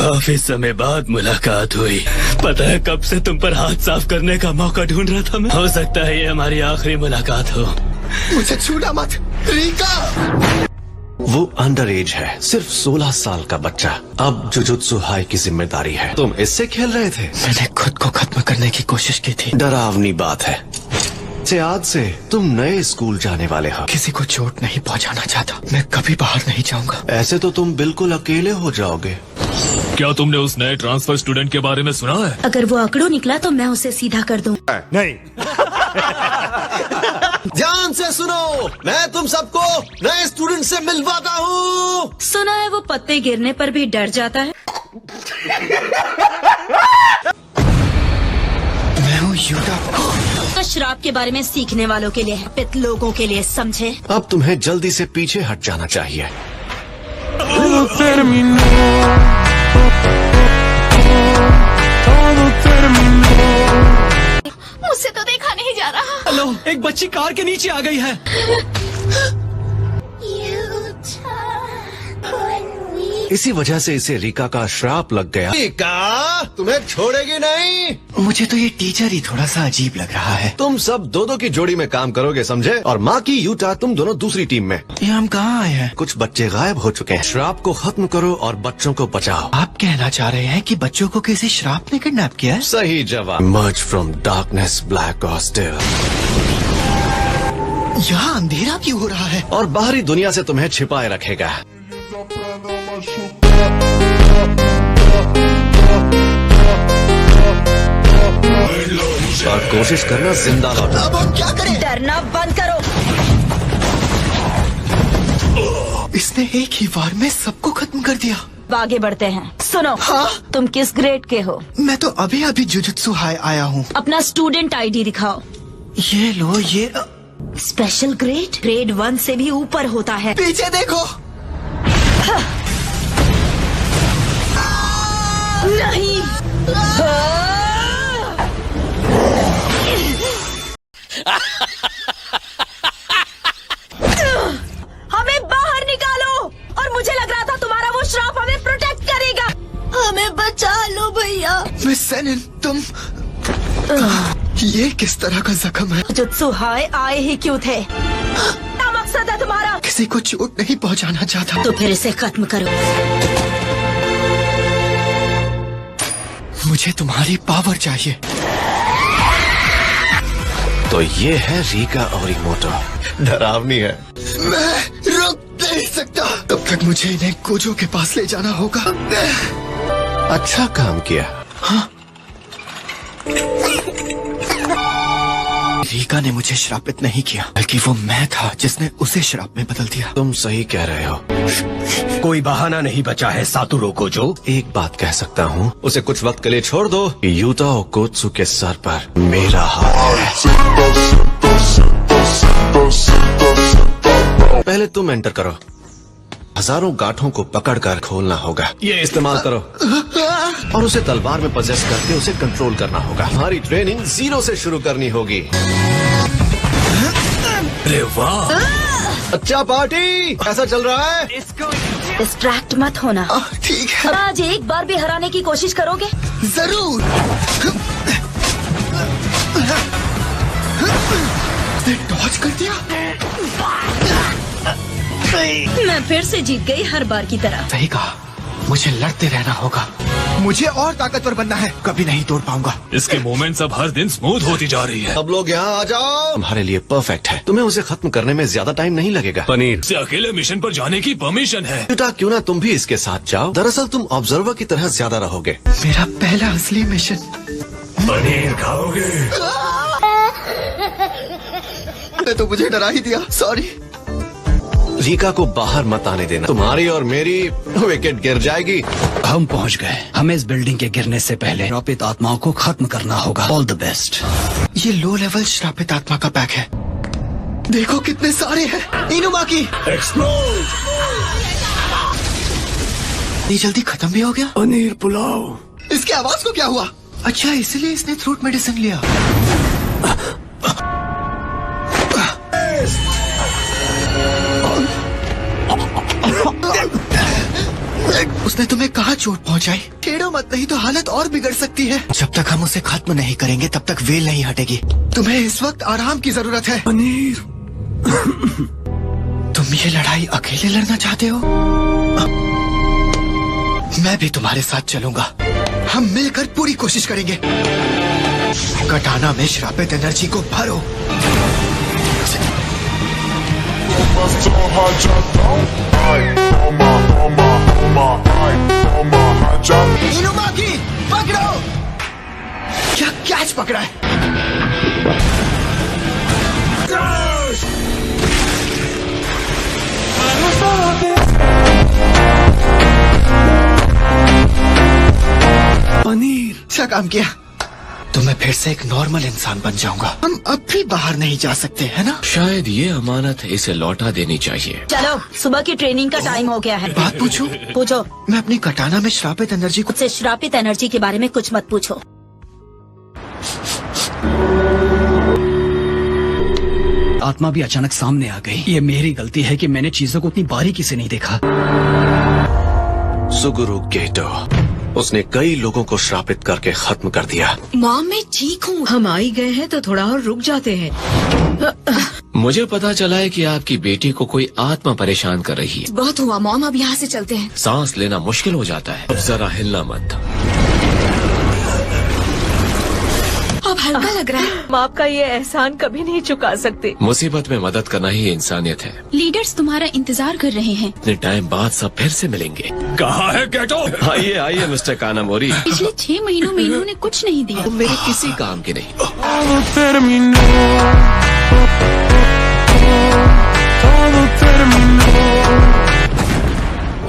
काफी समय बाद मुलाकात हुई। पता है कब से तुम पर हाथ साफ करने का मौका ढूंढ रहा था मैं। हो सकता है ये हमारी आखिरी मुलाकात हो। मुझे छूना मत रीका। वो अंडर एज है, सिर्फ 16 साल का बच्चा। अब जुजुत्सु हाई की जिम्मेदारी है। तुम इससे खेल रहे थे? मैंने खुद को खत्म करने की कोशिश की थी। डरावनी बात है। आज से तुम नए स्कूल जाने वाले हो। किसी को चोट नहीं पहुंचाना चाहता। मैं कभी बाहर नहीं जाऊंगा। ऐसे तो तुम बिल्कुल अकेले हो जाओगे। क्या तुमने उस नए ट्रांसफर स्टूडेंट के बारे में सुना है? अगर वो आंकड़ों निकला तो मैं उसे सीधा कर दूं। नहीं। ध्यान से सुनो, मैं तुम सबको नए स्टूडेंट से मिलवाता हूँ। सुना है वो पत्ते गिरने पर भी डर जाता है। मैं हूँ यूटा। शराब के बारे में सीखने वालों के लिए है, पित लोगों के लिए, समझे? अब तुम्हें जल्दी से पीछे हट जाना चाहिए। मुझसे तो देखा नहीं जा रहा। हेलो, एक बच्ची कार के नीचे आ गई है। इसी वजह से इसे रीका का श्राप लग गया। रीका तुम्हें छोड़ेगी नहीं। मुझे तो ये टीचर ही थोड़ा सा अजीब लग रहा है। तुम सब दो की जोड़ी में काम करोगे, समझे? और माँ की यूटा, तुम दोनों दूसरी टीम में। ये हम कहाँ आए हैं? कुछ बच्चे गायब हो चुके हैं। श्राप को खत्म करो और बच्चों को बचाओ। आप कहना चाह रहे हैं कि बच्चों को किसी श्राप ने किडनैप किया है? सही जवाब। मर्ज फ्रॉम डार्कनेस ब्लैक और स्टिल। यहाँ अंधेरा क्यों हो रहा है? और बाहरी दुनिया से तुम्हें छिपाए रखेगा। और कोशिश करना जिंदा लौटना। अब हम क्या करें? डरना बंद करो। इसने एक ही बार में सबको खत्म कर दिया। आगे बढ़ते हैं। सुनो, हाँ? तुम किस ग्रेड के हो? मैं तो अभी अभी जुजुत्सु हाई आया हूँ। अपना स्टूडेंट आईडी दिखाओ। ये लो, ये स्पेशल ग्रेड ग्रेड 1 से भी ऊपर होता है। पीछे देखो। नहीं। हमें बाहर निकालो। और मुझे लग रहा था तुम्हारा वो श्राप हमें प्रोटेक्ट करेगा। हमें बचा लो भैया। मिस सेनिन, तुम ये किस तरह का जख्म है? जुत्सु हाई आए ही क्यों थे? क्या मकसद है तुम्हारा? किसी को चोट नहीं पहुंचाना चाहता। तो फिर इसे खत्म करो। मुझे तुम्हारी पावर चाहिए। तो ये है रीका ओरीमोटो। डरावनी है। मैं रुक नहीं सकता। तब तक मुझे इन्हें कोजो के पास ले जाना होगा। अच्छा काम किया। हाँ? रीका ने मुझे श्रापित नहीं किया, बल्कि वो मैं था जिसने उसे श्राप में बदल दिया। तुम सही कह रहे हो। कोई बहाना नहीं बचा है सातोरू कोजो। एक बात कह सकता हूँ, उसे कुछ वक्त के लिए छोड़ दो। यूता ओकोत्सु के सर पर मेरा हाथ है। पहले तुम एंटर करो। हजारों गांठों को पकड़कर खोलना होगा। ये इस्तेमाल करो और उसे तलवार में पजेस करके उसे कंट्रोल करना होगा। हमारी ट्रेनिंग 0 से शुरू करनी होगी। अरे वाह, अच्छा पार्टी कैसा चल रहा है? डिस्ट्रैक्ट मत होना। ठीक है, आज एक बार भी हराने की कोशिश करोगे? जरूर। डॉज कर दिया। मैं फिर से जीत गई, हर बार की तरह। सही कहा, मुझे लड़ते रहना होगा। मुझे और ताकतवर बनना है, कभी नहीं तोड़ पाऊंगा। इसके मूवमेंट्स अब हर दिन स्मूथ होती जा रही है। सब लोग यहाँ आ जाओ। तुम्हारे लिए परफेक्ट है। तुम्हें उसे खत्म करने में ज्यादा टाइम नहीं लगेगा। पनीर से अकेले मिशन पर जाने की परमिशन है। बेटा, क्यों ना तुम भी इसके साथ जाओ। दरअसल तुम ऑब्जर्वर की तरह ज्यादा रहोगे। मेरा पहला असली मिशन। पनीर खाओगे? ने तो मुझे डरा ही दिया, सॉरी। रीका को बाहर मत आने देना। तुम्हारी और मेरी विकेट गिर जाएगी। हम पहुंच गए। हमें इस बिल्डिंग के गिरने से पहले श्रापित आत्माओं को खत्म करना होगा। All the best. ये लो लेवल श्रापित आत्मा का पैक है। देखो कितने सारे हैं। इनुमाकी एक्सप्लोड। ये जल्दी खत्म भी हो गया। पनीर पुलाव। इसकी आवाज को क्या हुआ? अच्छा, इसलिए इसने थ्रोट मेडिसिन लिया। उसने तुम्हें कहाँ चोट पहुँचाई? छेड़ो मत, नहीं तो हालत और बिगड़ सकती है। जब तक हम उसे खत्म नहीं करेंगे तब तक वेल नहीं हटेगी। तुम्हें इस वक्त आराम की जरूरत है। पनीर, तुम ये लड़ाई अकेले लड़ना चाहते हो? मैं भी तुम्हारे साथ चलूंगा। हम मिलकर पूरी कोशिश करेंगे। कटाना में श्रापित एनर्जी को भरो। इनुमाकी, पकड़ो। क्या कैच पकड़ा है? पनीर। अच्छा काम किया। तो मैं फिर से एक नॉर्मल इंसान बन जाऊंगा। हम अब भी बाहर नहीं जा सकते, है ना? शायद ये अमानत है, इसे लौटा देनी चाहिए। चलो, सुबह की ट्रेनिंग का टाइम हो गया है। बात पूछूं? पूछो। मैं अपनी कटाना में श्रापित एनर्जी को मुझसे श्रापित एनर्जी के बारे में कुछ मत पूछो। आत्मा भी अचानक सामने आ गई। ये मेरी गलती है कि मैंने चीजों को उतनी बारीकी से नहीं देखा। सुगुरु गेटो, उसने कई लोगों को श्रापित करके खत्म कर दिया। मॉम, मैं ठीक हूँ। हम आ ही गए हैं तो थोड़ा और रुक जाते हैं। मुझे पता चला है कि आपकी बेटी को कोई आत्मा परेशान कर रही है। बहुत हुआ मॉम, अब यहाँ से चलते हैं। सांस लेना मुश्किल हो जाता है। अब जरा हिलना मत। अब हल्का लग रहा है। हम आपका ये एहसान कभी नहीं चुका सकते। मुसीबत में मदद करना ही इंसानियत है। लीडर्स तुम्हारा इंतजार कर रहे हैं। इतने टाइम बाद सब फिर से मिलेंगे। कहाँ है गेटो? आइए आइए मिस्टर कानामोरी। पिछले 6 महीनों में इन्होंने कुछ नहीं दिया। तुम मेरे किसी काम के नहीं।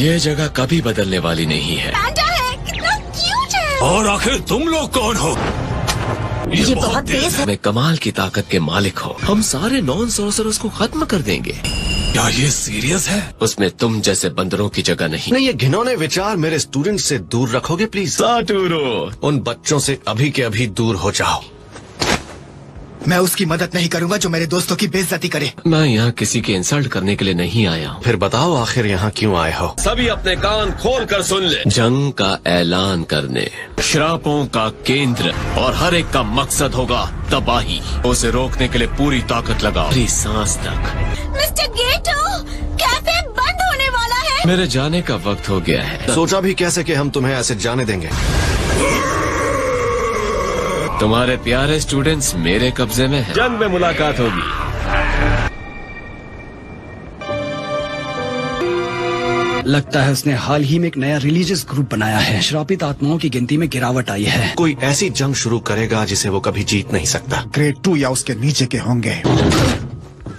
ये जगह कभी बदलने वाली नहीं है। कितना क्यूट है। और आखिर तुम लोग कौन हो? ये बहुत तेज है। मैं कमाल की ताकत के मालिक हो। हम सारे नॉन सॉर्सरर्स को खत्म कर देंगे। क्या ये सीरियस है? उसमें तुम जैसे बंदरों की जगह नहीं। नहीं, ये घिनौने विचार मेरे स्टूडेंट से दूर रखोगे प्लीज। साटूरो, उन बच्चों से अभी के अभी दूर हो जाओ। मैं उसकी मदद नहीं करूंगा जो मेरे दोस्तों की बेइज्जती करे। मैं यहाँ किसी के इंसल्ट करने के लिए नहीं आया हूँ। फिर बताओ आखिर यहाँ क्यों आए हो? सभी अपने कान खोल कर सुन ले। जंग का ऐलान करने, श्रापों का केंद्र, और हर एक का मकसद होगा तबाही। उसे रोकने के लिए पूरी ताकत लगाओ, पूरी सांस तक। मिस्टर गेटो, कैफे बंद होने वाला है। मेरे जाने का वक्त हो गया है। सोचा भी कैसे कि हम तुम्हें ऐसे जाने देंगे। तुम्हारे प्यारे स्टूडेंट्स मेरे कब्जे में हैं। जंग में मुलाकात होगी। लगता है उसने हाल ही में एक नया रिलीजियस ग्रुप बनाया है। श्रापित आत्माओं की गिनती में गिरावट आई है। कोई ऐसी जंग शुरू करेगा जिसे वो कभी जीत नहीं सकता। ग्रेड 2 या उसके नीचे के होंगे।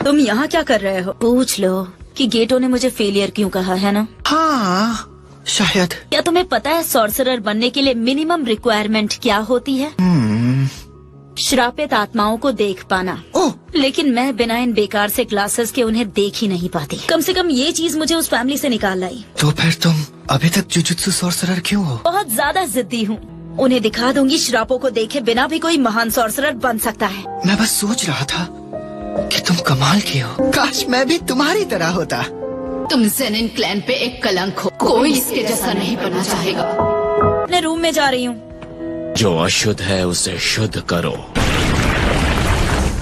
तुम यहाँ क्या कर रहे हो? पूछ लो कि गेटो ने मुझे फेलियर क्यों कहा, है ना? हाँ, शायद। क्या तुम्हें पता है सॉर्सरर बनने के लिए मिनिमम रिक्वायरमेंट क्या होती है? श्रापित आत्माओं को देख पाना। ओह, लेकिन मैं बिना इन बेकार से क्लासेस के उन्हें देख ही नहीं पाती। कम से कम ये चीज मुझे उस फैमिली से निकाल लाई। तो फिर तुम अभी तक जुजुत्सु सॉर्सरर क्यों हो? बहुत ज्यादा जिद्दी हूँ। उन्हें दिखा दूंगी श्रापों को देखे बिना भी कोई महान सॉर्सरर बन सकता है। मैं बस सोच रहा था कि तुम कमाल की हो। काश मैं भी तुम्हारी तरह होता। तुम ज़ेनिन क्लैन पे एक कलंक हो। कोई इसके जैसा नहीं बनना चाहेगा। अपने रूम में जा रही हूँ। जो अशुद्ध है उसे शुद्ध करो।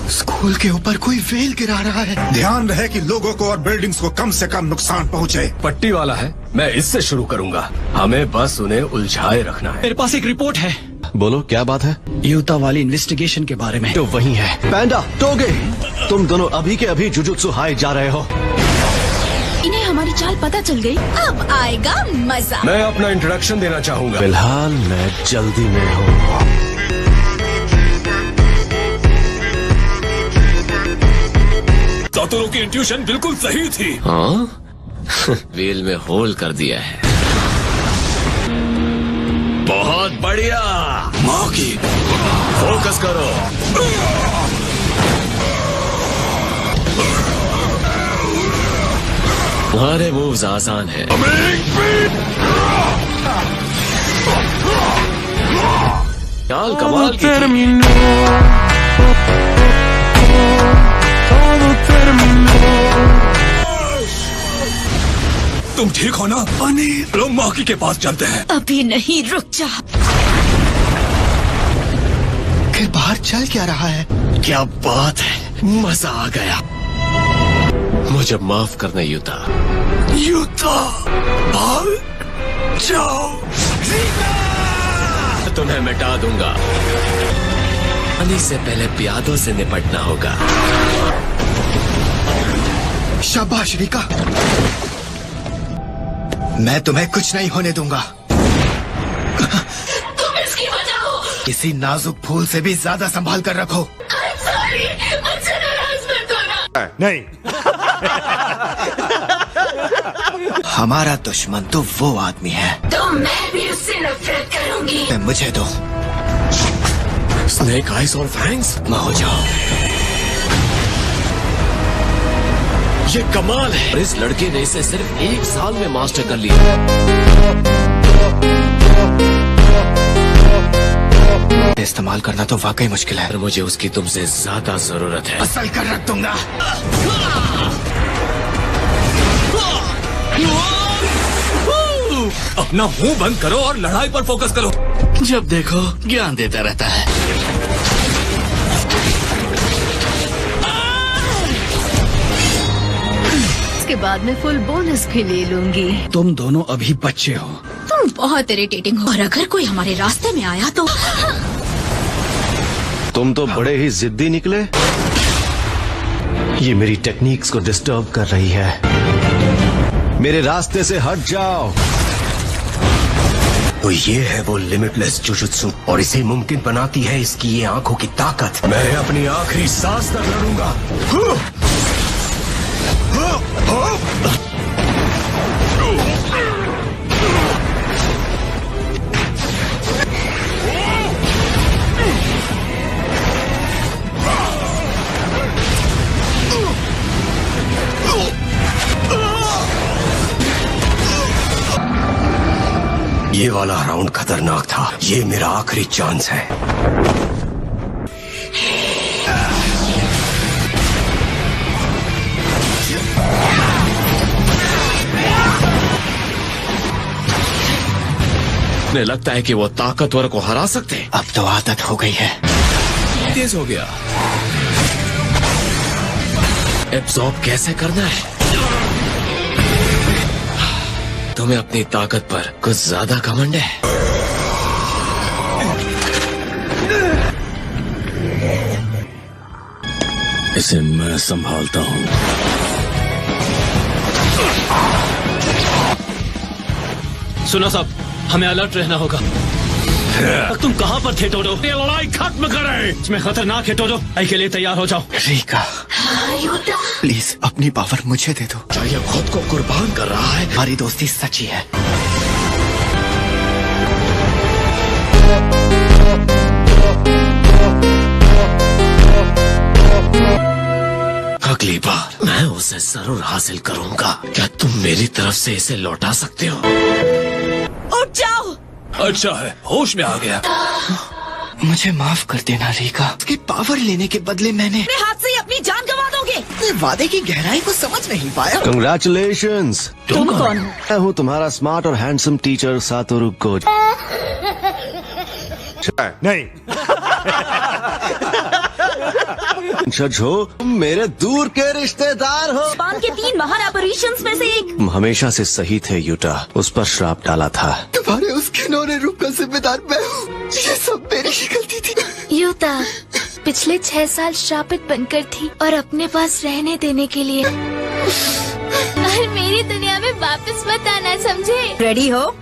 स्कूल के ऊपर कोई वेल गिरा रहा है। ध्यान रहे कि लोगों को और बिल्डिंग्स को कम से कम नुकसान पहुंचे। पट्टी वाला है, मैं इससे शुरू करूंगा। हमें बस उन्हें उलझाए रखना है। मेरे पास एक रिपोर्ट है। बोलो क्या बात है? यूता वाली इन्वेस्टिगेशन के बारे में। तो वही है। पैंडा, टोगे, तुम दोनों अभी के अभी जुजुत्सु हाई जा रहे हो। इन्हें हमारी चाल पता चल गई। अब आएगा मजा। मैं अपना इंट्रोडक्शन देना चाहूंगा। फिलहाल मैं जल्दी में हूँ। सातोरो की इंट्यूशन बिल्कुल सही थी। हाँ? वेल में होल कर दिया है। बहुत बढ़िया। माँ की फोकस करो। तुम्हारे मूव्स आसान है। चाल कमाल की थी। तुम ठीक हो ना? पनीर, लो मौकी के पास चलते हैं। अभी नहीं, रुक जा। फिर बाहर चल क्या रहा है? क्या बात है, मजा आ गया। मुझे माफ करना युता। युता, भाग जाओ। तुम्हें मिटा दूंगा। आने से पहले प्यादों से निपटना होगा। शाबाश रिका, मैं तुम्हें कुछ नहीं होने दूंगा। तुम इसकी वजह हो। किसी नाजुक फूल से भी ज्यादा संभाल कर रखो। सॉरी, मुझसे नाराज मत होना। नहीं, हमारा दुश्मन तो वो आदमी है। तो मैं भी उससे नफरत करूंगी। मुझे दो। स्नेक आइज और फैंग्स, हो जाओ। ये कमाल है। और इस लड़के ने इसे सिर्फ 1 साल में मास्टर कर लिया। इस्तेमाल करना तो वाकई मुश्किल है। पर मुझे उसकी तुमसे ज्यादा जरूरत है। असल कर रख दूंगा। अपना मुंह बंद करो और लड़ाई पर फोकस करो। जब देखो ज्ञान देता रहता है। इसके बाद मैं फुल बोनस भी ले लूंगी। तुम दोनों अभी बच्चे हो। तुम बहुत इरिटेटिंग हो और अगर कोई हमारे रास्ते में आया तो तुम तो बड़े ही जिद्दी निकले। ये मेरी टेक्निक्स को डिस्टर्ब कर रही है। मेरे रास्ते से हट जाओ। तो ये है वो लिमिटलेस जुजुत्सु और इसे मुमकिन बनाती है इसकी ये आंखों की ताकत। मैं अपनी आखिरी सांस तक लड़ूंगा। ये वाला राउंड खतरनाक था। ये मेरा आखिरी चांस है। मुझे लगता है कि वो ताकतवर को हरा सकते हैं। अब तो आदत हो गई है। तेज हो गया। एब्जॉर्ब कैसे करना है? तुम्हें अपनी ताकत पर कुछ ज्यादा घमंड है। इसे मैं संभालता हूँ। सुनो सब, हमें अलर्ट रहना होगा। तुम कहाँ पर थे टोडो? ये लड़ाई खत्म करें। इसमें खतरनाक है टोडो। के लिए तैयार हो जाओ। रिका, प्लीज अपनी पावर मुझे दे दो। क्या ये खुद को कुर्बान कर रहा है? हमारी दोस्ती सच्ची है। अगली बार मैं उसे जरूर हासिल करूंगा। क्या तुम मेरी तरफ से इसे लौटा सकते हो? उठ जाओ। अच्छा है, होश में आ गया। मुझे माफ कर देना रिका। उसकी पावर लेने के बदले मैंने अपने हाथ से ही अपनी जान गंवा दोगे। अपने वादे की गहराई को समझ नहीं पाया। कंग्रेचुलेशंस। तुम कौन हो? मैं हूँ तुम्हारा स्मार्ट और हैंडसम टीचर सातोरु कोच। नहीं, हो, तुम मेरे दूर के रिश्तेदार हो। जापान के 3 महान ऑपरेशंस में से एक। तुम हमेशा से सही थे युटा। उस पर श्राप डाला था। तुम्हारे उस घिनौने रूप का जिम्मेदार मैं हूँ। ये सब मेरी ही गलती थी। युता पिछले 6 साल श्रापित बनकर थी और अपने पास रहने देने के लिए और मेरी दुनिया में वापस मत आना, समझे? रेडी हो?